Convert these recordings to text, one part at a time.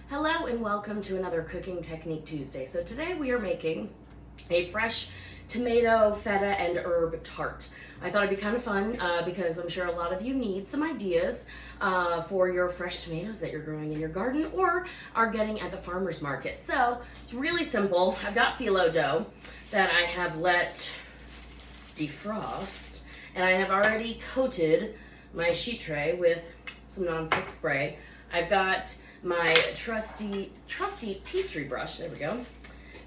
Hello and welcome to another Cooking Technique Tuesday. So today we are making a fresh tomato, feta, and herb tart. I thought it'd be kind of fun because I'm sure a lot of you need some ideas for your fresh tomatoes that you're growing in your garden or are getting at the farmer's market. So it's really simple. I've got phyllo dough that I have let defrost, and I have already coated my sheet tray with some nonstick spray. I've got my trusty pastry brush, there we go. And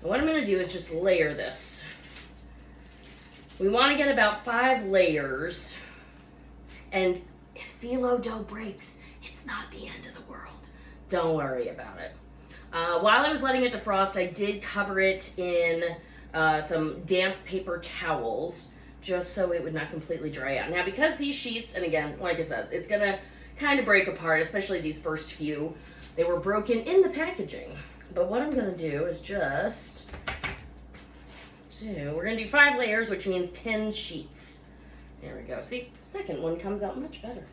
what I'm gonna do is just layer this. We wanna get about 5 layers, and if phyllo dough breaks, it's not the end of the world. Don't worry about it. While I was letting it defrost, I did cover it in some damp paper towels, just so it would not completely dry out. Now, because these sheets, and again, like I said, it's gonna kind of break apart, especially these first few. They were broken in the packaging. But what I'm gonna do is we're gonna do 5 layers, which means 10 sheets. There we go. See, the second one comes out much better.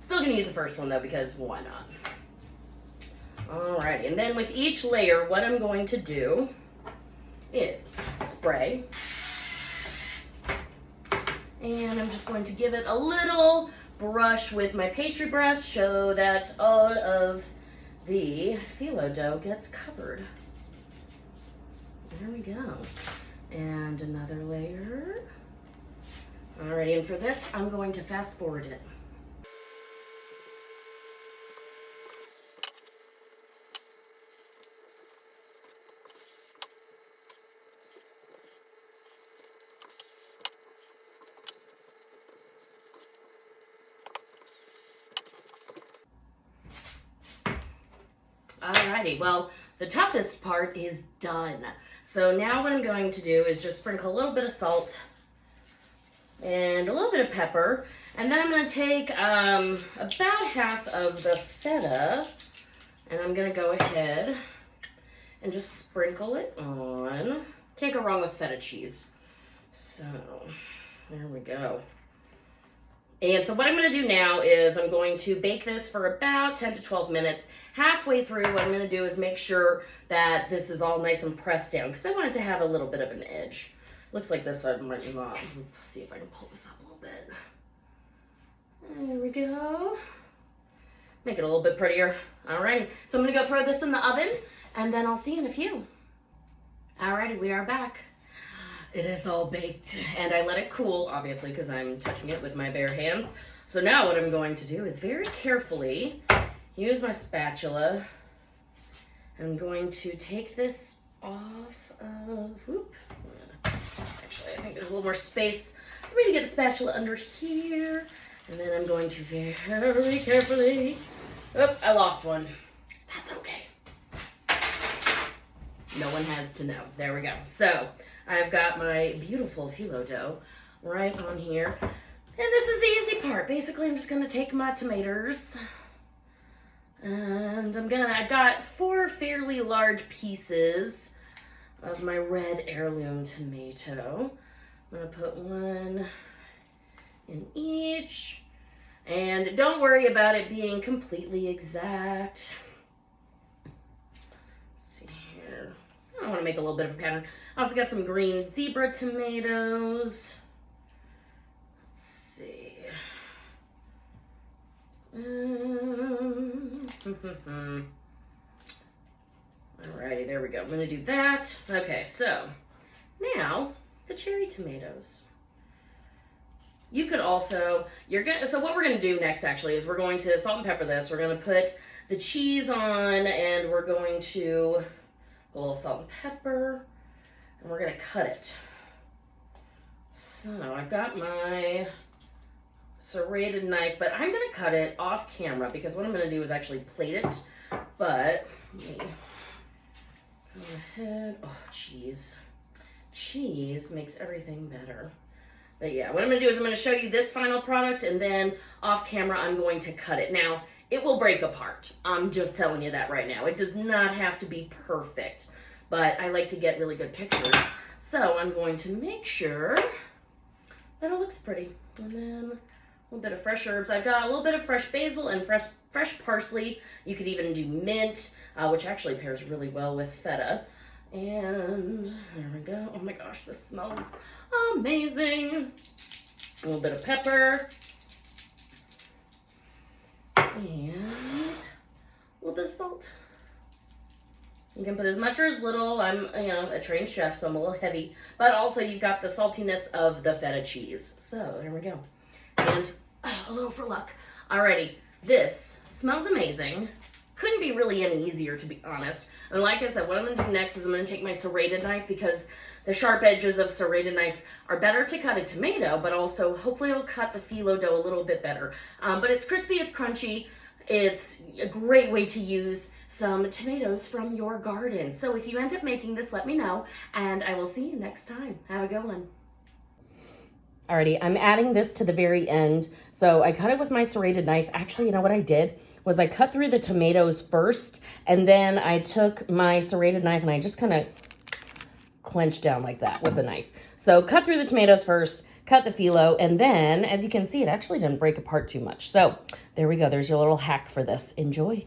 Still gonna use the first one though, because why not? Alrighty, and then with each layer, what I'm going to do is spray. And I'm just going to give it a little brush with my pastry brush so that all of the phyllo dough gets covered. There we go. And another layer. Alrighty, and for this, I'm going to fast forward it. Alrighty, well, the toughest part is done. So now what I'm going to do is just sprinkle a little bit of salt and a little bit of pepper. And then I'm going to take about half of the feta, and I'm going to go ahead and just sprinkle it on. Can't go wrong with feta cheese. So, there we go. And so what I'm going to do now is I'm going to bake this for about 10 to 12 minutes. Halfway through, what I'm going to do is make sure that this is all nice and pressed down, because I want it to have a little bit of an edge. Looks like this side might not. Let's see if I can pull this up a little bit. There we go. Make it a little bit prettier. Alrighty, so I'm going to go throw this in the oven, and then I'll see you in a few. Alrighty, we are back. It is all baked, and I let it cool, obviously, because I'm touching it with my bare hands. So now what I'm going to do is very carefully use my spatula. I'm going to take this off of, actually, I think there's a little more space for me to get the spatula under here. And then I'm going to very carefully, I lost one. That's okay. No one has to know. There we go. So I've got my beautiful phyllo dough right on here. And this is the easy part. Basically, I'm just gonna take my tomatoes, and I've got 4 fairly large pieces of my red heirloom tomato. I'm gonna put one in each. And don't worry about it being completely exact. Let's see here. I want to make a little bit of a pattern. I also got some green zebra tomatoes. Let's see. Alrighty, there we go. I'm gonna do that. Okay, so now the cherry tomatoes. You could also, so what we're gonna do next actually is we're going to salt and pepper this. We're gonna put the cheese on, and we're going to a little salt and pepper, and we're gonna cut it. So I've got my serrated knife, but I'm gonna cut it off camera because what I'm gonna do is actually plate it. But let me go ahead. Oh, cheese. Cheese makes everything better. But yeah, what I'm gonna do is I'm gonna show you this final product, and then off camera I'm going to cut it. Now, it will break apart. I'm just telling you that right now. It does not have to be perfect, but I like to get really good pictures. So I'm going to make sure that it looks pretty. And then little bit of fresh herbs. I've got a little bit of fresh basil and fresh parsley. You could even do mint, which actually pairs really well with feta. And there we go. Oh my gosh, this smells amazing. A little bit of pepper. And a little bit of salt. You can put as much or as little. I'm, a trained chef, so I'm a little heavy. But also you've got the saltiness of the feta cheese. So there we go. And a little for luck. Alrighty, this smells amazing. Couldn't be really any easier, to be honest. And like I said, what I'm gonna do next is I'm gonna take my serrated knife, because the sharp edges of serrated knife are better to cut a tomato, but also hopefully it'll cut the phyllo dough a little bit better. But it's crispy, it's crunchy. It's a great way to use some tomatoes from your garden. So if you end up making this, let me know, and I will see you next time. Have a good one. Alrighty, I'm adding this to the very end. So I cut it with my serrated knife. Actually, you know what I did was I cut through the tomatoes first, and then I took my serrated knife and I just kind of clenched down like that with the knife. So cut through the tomatoes first, cut the phyllo, and then, as you can see, it actually didn't break apart too much. So there we go. There's your little hack for this. Enjoy.